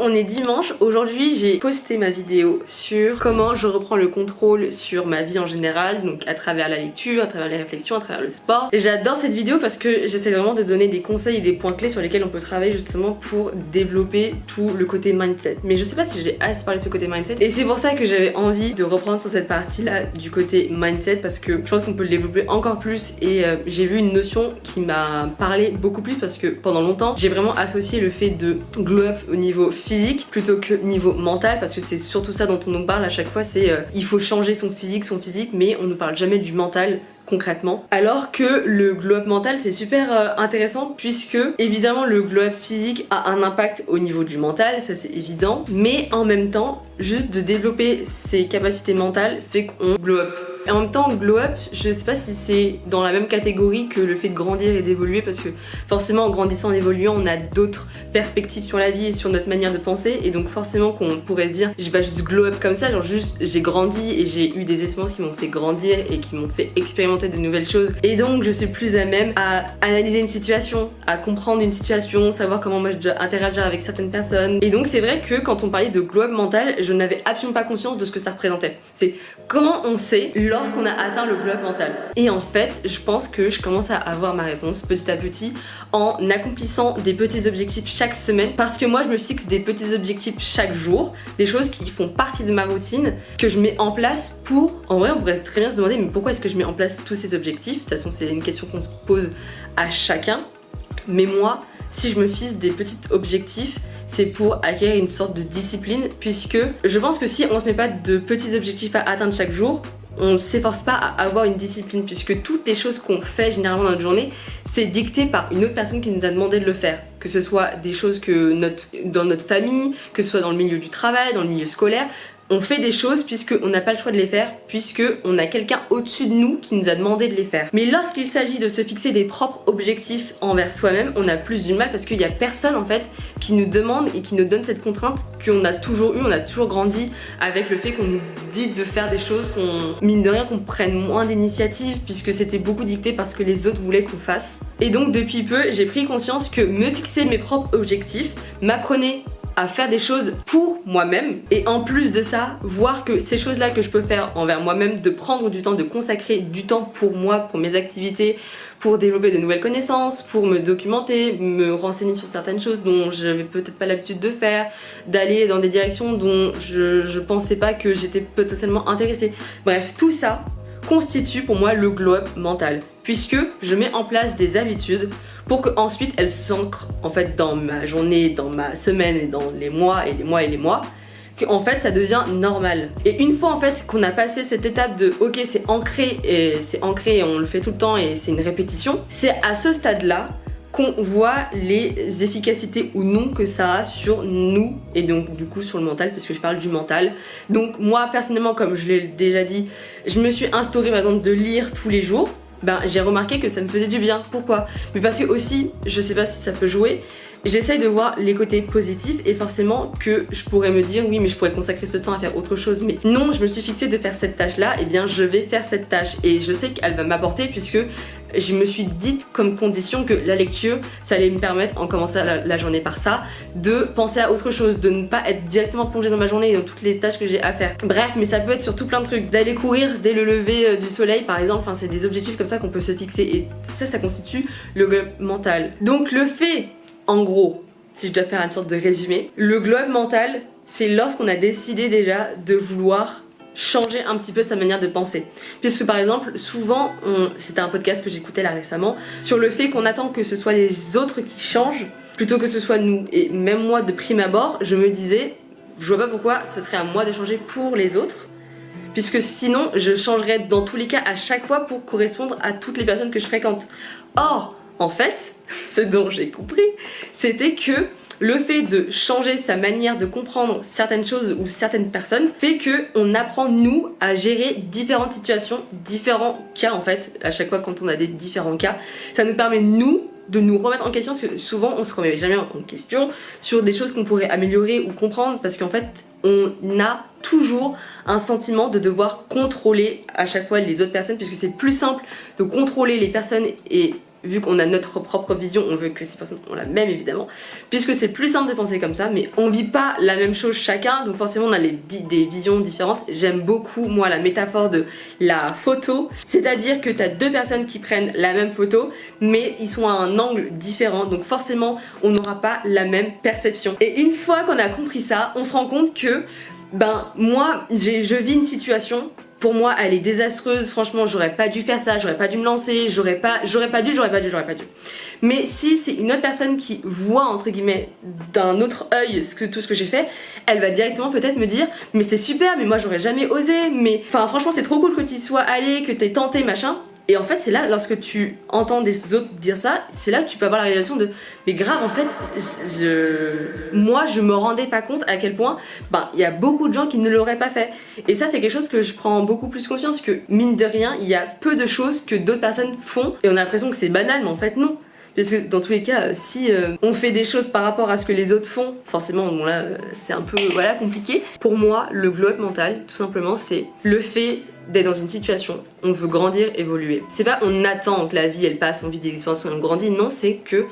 on est dimanche. Aujourd'hui j'ai posté ma vidéo sur comment je reprends le contrôle sur ma vie en général, donc à travers la lecture, à travers les réflexions, à travers le sport. Et j'adore cette vidéo parce que j'essaie vraiment de donner des conseils et des points clés sur lesquels on peut travailler justement pour développer tout le côté mindset. Mais je sais pas si j'ai assez parlé de ce côté mindset, et c'est pour ça que j'avais envie de reprendre sur cette partie là du côté mindset, parce que je pense qu'on peut le développer encore plus. Et j'ai vu une notion qui m'a parlé beaucoup plus, parce que pendant longtemps j'ai vraiment associé le fait de glow up au niveau physique plutôt que niveau mental, parce que c'est surtout ça dont on nous parle à chaque fois, c'est il faut changer son physique, mais on ne parle jamais du mental concrètement. Alors que le glow up mental c'est super intéressant, puisque évidemment le glow up physique a un impact au niveau du mental, ça c'est évident, mais en même temps juste de développer ses capacités mentales fait qu'on glow up. Et en même temps, glow up, je sais pas si c'est dans la même catégorie que le fait de grandir et d'évoluer, parce que forcément en grandissant, en évoluant, on a d'autres perspectives sur la vie et sur notre manière de penser, et donc forcément qu'on pourrait se dire j'ai pas juste glow up comme ça, genre juste j'ai grandi et j'ai eu des expériences qui m'ont fait grandir et qui m'ont fait expérimenter de nouvelles choses, et donc je suis plus à même à analyser une situation, à comprendre une situation, savoir comment moi je dois interagir avec certaines personnes. Et donc c'est vrai que quand on parlait de glow up mental, je n'avais absolument pas conscience de ce que ça représentait. C'est comment on sait lorsqu'on a atteint le glow up mental. Et en fait, je pense que je commence à avoir ma réponse petit à petit en accomplissant des petits objectifs chaque semaine, parce que moi je me fixe des petits objectifs chaque jour, des choses qui font partie de ma routine, que je mets en place pour... En vrai on pourrait très bien se demander mais pourquoi est-ce que je mets en place tous ces objectifs? De toute façon c'est une question qu'on se pose à chacun, mais moi si je me fixe des petits objectifs, c'est pour acquérir une sorte de discipline, puisque je pense que si on se met pas de petits objectifs à atteindre chaque jour, on s'efforce pas à avoir une discipline, puisque toutes les choses qu'on fait généralement dans notre journée, c'est dicté par une autre personne qui nous a demandé de le faire. Que ce soit des choses que dans notre famille, que ce soit dans le milieu du travail, dans le milieu scolaire. On fait des choses puisqu'on n'a pas le choix de les faire, puisqu'on a quelqu'un au-dessus de nous qui nous a demandé de les faire. Mais lorsqu'il s'agit de se fixer des propres objectifs envers soi-même, on a plus du mal, parce qu'il y a personne en fait qui nous demande et qui nous donne cette contrainte qu'on a toujours eu. On a toujours grandi avec le fait qu'on nous dit de faire des choses, qu'on mine de rien qu'on prenne moins d'initiative, puisque c'était beaucoup dicté parce que les autres voulaient qu'on fasse. Et donc depuis peu, j'ai pris conscience que me fixer mes propres objectifs m'apprenait à faire des choses pour moi-même, et en plus de ça, voir que ces choses-là que je peux faire envers moi-même, de prendre du temps, de consacrer du temps pour moi, pour mes activités, pour développer de nouvelles connaissances, pour me documenter, me renseigner sur certaines choses dont j'avais peut-être pas l'habitude de faire, d'aller dans des directions dont je pensais pas que j'étais potentiellement intéressée. Bref, tout ça constitue pour moi le glow up mental, puisque je mets en place des habitudes pour que ensuite elles s'ancrent en fait dans ma journée, dans ma semaine et dans les mois et les mois et les mois, qu'en fait ça devient normal. Et une fois en fait qu'on a passé cette étape de ok c'est ancré et on le fait tout le temps et c'est une répétition, c'est à ce stade là qu'on voit les efficacités ou non que ça a sur nous, et donc du coup sur le mental, parce que je parle du mental. Donc moi personnellement, comme je l'ai déjà dit, je me suis instauré par exemple de lire tous les jours. Ben, j'ai remarqué que ça me faisait du bien. Pourquoi? Mais parce que aussi, je sais pas si ça peut jouer, j'essaye de voir les côtés positifs, et forcément que je pourrais me dire oui mais je pourrais consacrer ce temps à faire autre chose, mais non, je me suis fixée de faire cette tâche là, et bien je vais faire cette tâche, et je sais qu'elle va m'apporter, puisque je me suis dite comme condition que la lecture ça allait me permettre, en commençant la journée par ça, de penser à autre chose, de ne pas être directement plongée dans ma journée et dans toutes les tâches que j'ai à faire. Bref, mais ça peut être sur tout plein de trucs, d'aller courir dès le lever du soleil par exemple, enfin c'est des objectifs comme ça qu'on peut se fixer, et ça constitue le glow up mental. Donc le fait, en gros, si je dois faire une sorte de résumé, le glow up mental, c'est lorsqu'on a décidé déjà de vouloir changer un petit peu sa manière de penser. Puisque par exemple, souvent, c'était un podcast que j'écoutais là récemment, sur le fait qu'on attend que ce soit les autres qui changent, plutôt que ce soit nous. Et même moi, de prime abord, je me disais, je vois pas pourquoi ce serait à moi de changer pour les autres, puisque sinon, je changerais dans tous les cas à chaque fois pour correspondre à toutes les personnes que je fréquente. Or, en fait, ce dont j'ai compris, c'était que le fait de changer sa manière de comprendre certaines choses ou certaines personnes fait qu'on apprend nous à gérer différentes situations, différents cas en fait, à chaque fois quand on a des différents cas. Ça nous permet nous de nous remettre en question, parce que souvent on se remet jamais en question sur des choses qu'on pourrait améliorer ou comprendre, parce qu'en fait on a toujours un sentiment de devoir contrôler à chaque fois les autres personnes, puisque c'est plus simple de contrôler les personnes et vu qu'on a notre propre vision, on veut que ces personnes ont la même évidemment, puisque c'est plus simple de penser comme ça, mais on vit pas la même chose chacun, donc forcément on a des visions différentes. J'aime beaucoup moi la métaphore de la photo, c'est-à-dire que t'as deux personnes qui prennent la même photo, mais ils sont à un angle différent, donc forcément on n'aura pas la même perception. Et une fois qu'on a compris ça, on se rend compte que moi je vis une situation. Pour moi, elle est désastreuse. Franchement, j'aurais pas dû faire ça, j'aurais pas dû me lancer, j'aurais pas dû. Mais si c'est une autre personne qui voit, entre guillemets, d'un autre œil tout ce que j'ai fait, elle va directement peut-être me dire mais c'est super, mais moi j'aurais jamais osé, mais enfin franchement c'est trop cool que tu y sois allé, que t'aies tenté, machin. Et en fait c'est là, lorsque tu entends des autres dire ça, c'est là que tu peux avoir la réalisation de mais grave en fait, moi je me rendais pas compte à quel point il y a beaucoup de gens qui ne l'auraient pas fait. Et ça c'est quelque chose que je prends beaucoup plus conscience, que mine de rien il y a peu de choses que d'autres personnes font et on a l'impression que c'est banal, mais en fait non. Parce que dans tous les cas, si on fait des choses par rapport à ce que les autres font, forcément bon là c'est un peu compliqué. Pour moi le glow up mental tout simplement c'est le fait d'être dans une situation, on veut grandir, évoluer. C'est pas on attend que la vie elle passe, on vit des expériences, on grandit, non, c'est que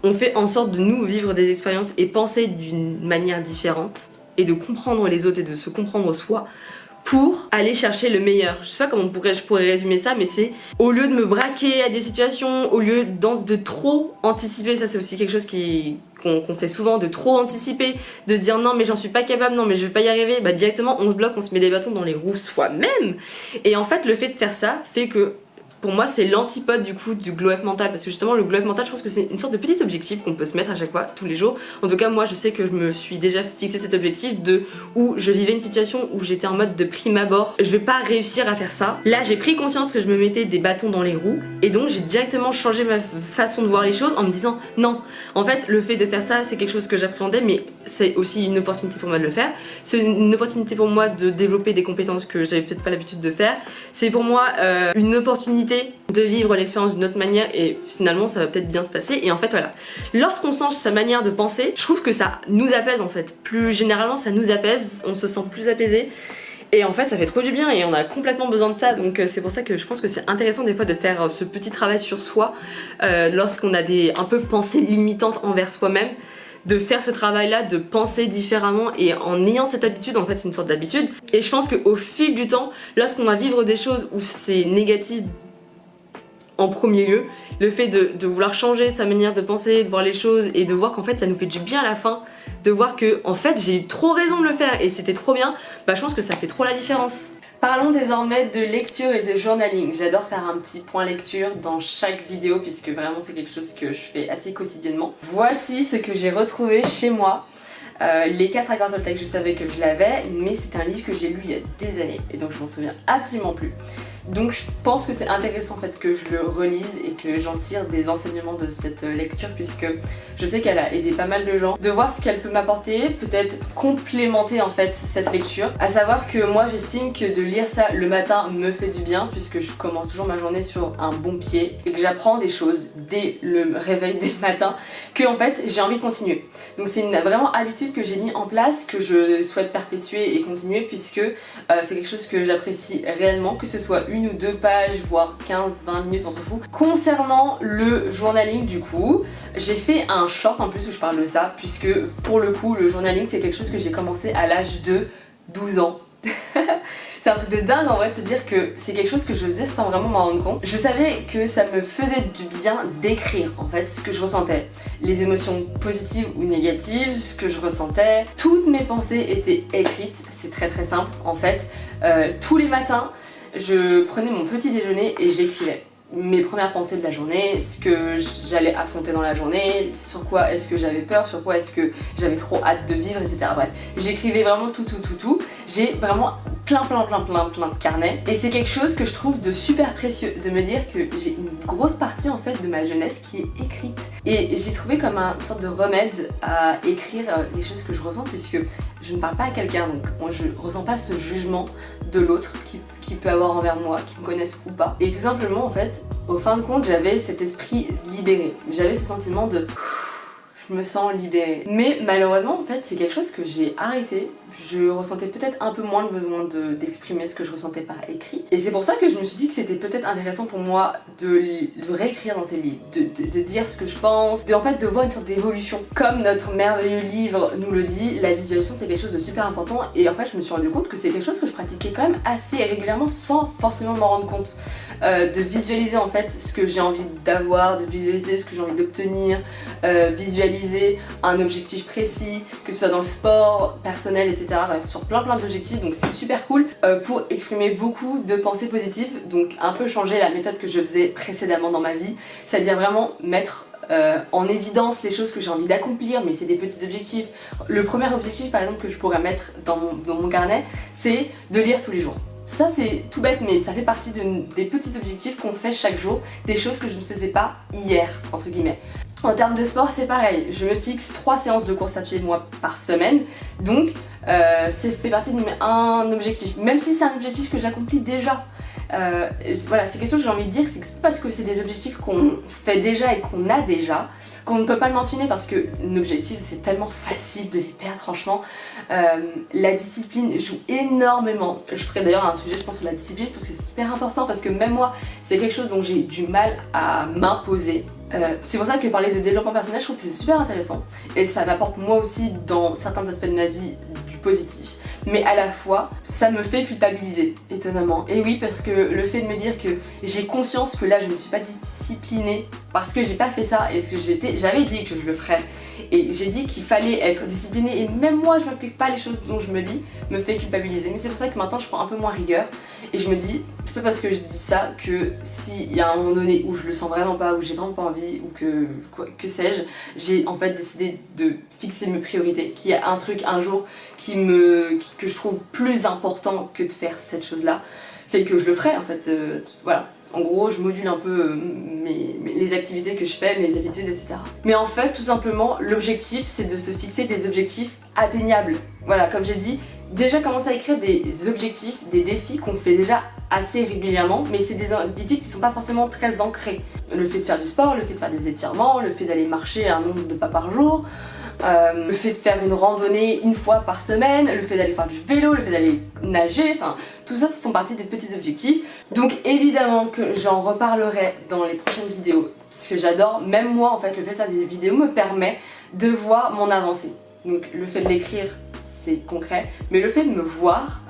on fait en sorte de nous vivre des expériences et penser d'une manière différente et de comprendre les autres et de se comprendre soi pour aller chercher le meilleur. Je sais pas comment je pourrais résumer ça, mais c'est au lieu de me braquer à des situations, au lieu de trop anticiper, ça c'est aussi quelque chose qu'on fait souvent, de trop anticiper, de se dire non mais j'en suis pas capable, non mais je vais pas y arriver, directement on se bloque, on se met des bâtons dans les roues soi-même. Et en fait le fait de faire ça fait que pour moi c'est l'antipode du coup du glow up mental, parce que justement le glow up mental je pense que c'est une sorte de petit objectif qu'on peut se mettre à chaque fois, tous les jours. En tout cas moi je sais que je me suis déjà fixé cet objectif où je vivais une situation où j'étais en mode de prime abord, je vais pas réussir à faire ça. Là j'ai pris conscience que je me mettais des bâtons dans les roues et donc j'ai directement changé ma façon de voir les choses en me disant non, en fait le fait de faire ça c'est quelque chose que j'appréhendais, mais c'est aussi une opportunité pour moi de le faire, c'est une opportunité pour moi de développer des compétences que j'avais peut-être pas l'habitude de faire, c'est pour moi une opportunité de vivre l'expérience d'une autre manière et finalement ça va peut-être bien se passer. Et en fait voilà, lorsqu'on change sa manière de penser, je trouve que ça nous apaise en fait, plus généralement ça nous apaise, on se sent plus apaisé et en fait ça fait trop du bien et on a complètement besoin de ça. Donc c'est pour ça que je pense que c'est intéressant des fois de faire ce petit travail sur soi lorsqu'on a des un peu pensées limitantes envers soi-même, de faire ce travail là, de penser différemment. Et en ayant cette habitude, en fait c'est une sorte d'habitude, et je pense qu'au fil du temps, lorsqu'on va vivre des choses où c'est négatif en premier lieu, le fait de vouloir changer sa manière de penser, de voir les choses et de voir qu'en fait ça nous fait du bien à la fin, de voir que en fait j'ai eu trop raison de le faire et c'était trop bien, je pense que ça fait trop la différence. Parlons désormais de lecture et de journaling. J'adore faire un petit point lecture dans chaque vidéo puisque vraiment c'est quelque chose que je fais assez quotidiennement. Voici ce que j'ai retrouvé chez moi. Les 4 accords Toltec, je savais que je l'avais, mais c'est un livre que j'ai lu il y a des années et donc je m'en souviens absolument plus. Donc je pense que c'est intéressant en fait que je le relise et que j'en tire des enseignements de cette lecture, puisque je sais qu'elle a aidé pas mal de gens, de voir ce qu'elle peut m'apporter, peut-être complémenter en fait cette lecture. À savoir que moi j'estime que de lire ça le matin me fait du bien, puisque je commence toujours ma journée sur un bon pied et que j'apprends des choses dès le réveil, dès le matin, que en fait j'ai envie de continuer. Donc c'est une vraiment habitude que j'ai mis en place, que je souhaite perpétuer et continuer, puisque c'est quelque chose que j'apprécie réellement, que ce soit une ou deux pages, voire 15-20 minutes, on s'en fout. Concernant le journaling du coup, j'ai fait un short en plus où je parle de ça, puisque pour le coup le journaling c'est quelque chose que j'ai commencé à l'âge de 12 ans. C'est un truc de dingue en vrai de se dire que c'est quelque chose que je faisais sans vraiment m'en rendre compte. Je savais que ça me faisait du bien d'écrire en fait ce que je ressentais, les émotions positives ou négatives, ce que je ressentais. Toutes mes pensées étaient écrites, c'est très simple en fait. Tous les matins je prenais mon petit déjeuner et j'écrivais mes premières pensées de la journée, ce que j'allais affronter dans la journée, sur quoi est-ce que j'avais peur, sur quoi est-ce que j'avais trop hâte de vivre, etc. Bref, j'écrivais vraiment tout. J'ai vraiment plein de carnets et c'est quelque chose que je trouve de super précieux, de me dire que j'ai une grosse partie en fait de ma jeunesse qui est écrite. Et j'ai trouvé comme une sorte de remède à écrire les choses que je ressens, puisque je ne parle pas à quelqu'un, donc je ressens pas ce jugement de l'autre qui peut avoir envers moi, qui me connaissent ou pas. Et tout simplement en fait, au fin de compte, j'avais cet esprit libéré. J'avais ce sentiment de je me sens libérée. Mais malheureusement en fait c'est quelque chose que j'ai arrêté. Je ressentais peut-être un peu moins le besoin d'exprimer ce que je ressentais par écrit. Et c'est pour ça que je me suis dit que c'était peut-être intéressant pour moi de réécrire dans ces livres, de dire ce que je pense, en fait de voir une sorte d'évolution. Comme notre merveilleux livre nous le dit, la visualisation c'est quelque chose de super important et en fait je me suis rendu compte que c'est quelque chose que je pratiquais quand même assez régulièrement sans forcément m'en rendre compte. De visualiser en fait ce que j'ai envie d'avoir, de visualiser ce que j'ai envie d'obtenir, visualiser un objectif précis, que ce soit dans le sport, personnel, etc. Bref, sur plein d'objectifs, donc c'est super cool pour exprimer beaucoup de pensées positives, donc un peu changer la méthode que je faisais précédemment dans ma vie, c'est-à-dire vraiment mettre en évidence les choses que j'ai envie d'accomplir, mais c'est des petits objectifs. Le premier objectif par exemple que je pourrais mettre dans mon carnet, c'est de lire tous les jours. Ça c'est tout bête mais ça fait partie des petits objectifs qu'on fait chaque jour, des choses que je ne faisais pas hier entre guillemets. En termes de sport c'est pareil, je me fixe 3 séances de course à pied moi par semaine, donc c'est fait partie d'un objectif, même si c'est un objectif que j'accomplis déjà. Voilà, c'est quelque chose que j'ai envie de dire, c'est que c'est pas parce que c'est des objectifs qu'on fait déjà et qu'on a déjà qu'on ne peut pas le mentionner parce que l'objectif c'est tellement facile de les perdre franchement. La discipline joue énormément. Je ferai d'ailleurs un sujet je pense sur la discipline parce que c'est super important parce que même moi c'est quelque chose dont j'ai du mal à m'imposer. C'est pour ça que parler de développement personnel je trouve que c'est super intéressant et ça m'apporte moi aussi dans certains aspects de ma vie du positif, mais à la fois ça me fait culpabiliser étonnamment. Et oui, parce que le fait de me dire que j'ai conscience que là je ne suis pas disciplinée parce que j'ai pas fait ça et ce que j'avais dit que je le ferais et j'ai dit qu'il fallait être disciplinée et même moi je m'applique pas les choses dont je me dis, me fait culpabiliser. Mais c'est pour ça que maintenant je prends un peu moins rigueur et je me dis c'est pas parce que je dis ça que s'il y a un moment donné où je le sens vraiment pas, où j'ai vraiment pas envie ou que sais-je, j'ai en fait décidé de fixer mes priorités, qu'il y a un truc un jour que je trouve plus important que de faire cette chose là, fait que je le ferai en fait, voilà. En gros, je module un peu les activités que je fais, mes habitudes, etc. Mais en fait, tout simplement, l'objectif, c'est de se fixer des objectifs atteignables. Voilà, comme j'ai dit, déjà commencer à écrire des objectifs, des défis qu'on fait déjà assez régulièrement, mais c'est des habitudes qui sont pas forcément très ancrées. Le fait de faire du sport, le fait de faire des étirements, le fait d'aller marcher un nombre de pas par jour, le fait de faire une randonnée une fois par semaine, le fait d'aller faire du vélo, le fait d'aller nager, enfin tout ça, ça font partie des petits objectifs. Donc évidemment que j'en reparlerai dans les prochaines vidéos, parce que j'adore, même moi en fait, le fait de faire des vidéos me permet de voir mon avancée. Donc le fait de l'écrire, c'est concret, mais le fait de me voir,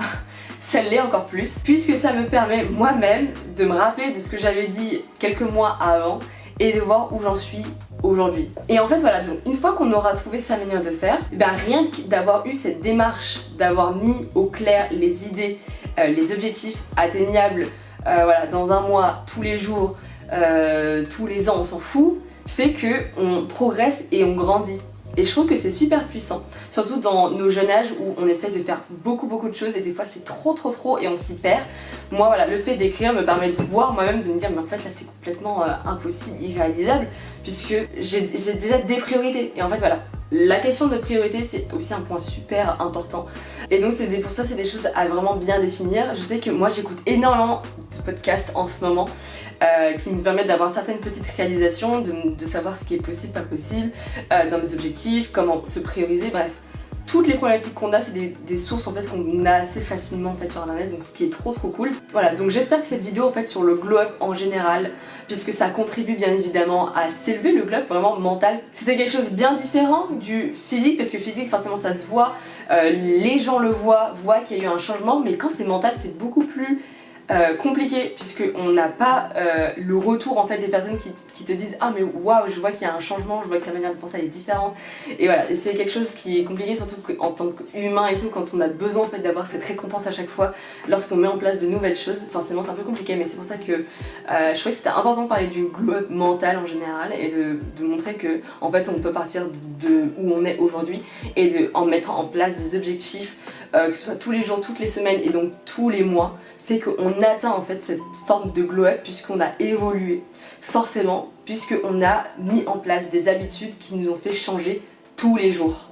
ça l'est encore plus, puisque ça me permet moi-même de me rappeler de ce que j'avais dit quelques mois avant et de voir où j'en suis aujourd'hui. Et en fait voilà, donc une fois qu'on aura trouvé sa manière de faire, rien que d'avoir eu cette démarche, d'avoir mis au clair les idées, les objectifs atteignables, voilà, dans un mois, tous les jours, tous les ans, on s'en fout, fait que on progresse et on grandit. Et je trouve que c'est super puissant, surtout dans nos jeunes âges où on essaie de faire beaucoup de choses et des fois c'est trop et on s'y perd. Moi voilà, le fait d'écrire me permet de voir moi-même, de me dire mais en fait là c'est complètement impossible, irréalisable, puisque j'ai déjà des priorités. Et en fait voilà, la question de priorité c'est aussi un point super important. Et donc pour ça c'est des choses à vraiment bien définir. Je sais que moi j'écoute énormément de podcasts en ce moment qui me permettent d'avoir certaines petites réalisations, de savoir ce qui est possible, pas possible, dans mes objectifs, comment se prioriser, bref. Toutes les problématiques qu'on a, c'est des sources en fait qu'on a assez facilement en fait sur internet, donc ce qui est trop cool. Voilà, donc j'espère que cette vidéo en fait sur le glow up en général, puisque ça contribue bien évidemment à s'élever le glow up vraiment mental. C'était quelque chose bien différent du physique, parce que physique forcément ça se voit, les gens le voient qu'il y a eu un changement, mais quand c'est mental c'est beaucoup plus compliqué, puisqu'on n'a pas le retour en fait des personnes qui te disent ah mais waouh, je vois qu'il y a un changement, je vois que la manière de penser elle est différente. Et voilà, c'est quelque chose qui est compliqué, surtout en tant qu'humain et tout, quand on a besoin en fait d'avoir cette récompense à chaque fois lorsqu'on met en place de nouvelles choses. Forcément c'est un peu compliqué, mais c'est pour ça que je trouvais que c'était important de parler du glow-up mental en général et de montrer que en fait on peut partir de où on est aujourd'hui et en mettant en place des objectifs, que ce soit tous les jours, toutes les semaines et donc tous les mois, fait qu'on atteint en fait cette forme de glow-up puisqu'on a évolué, forcément, puisqu'on a mis en place des habitudes qui nous ont fait changer tous les jours.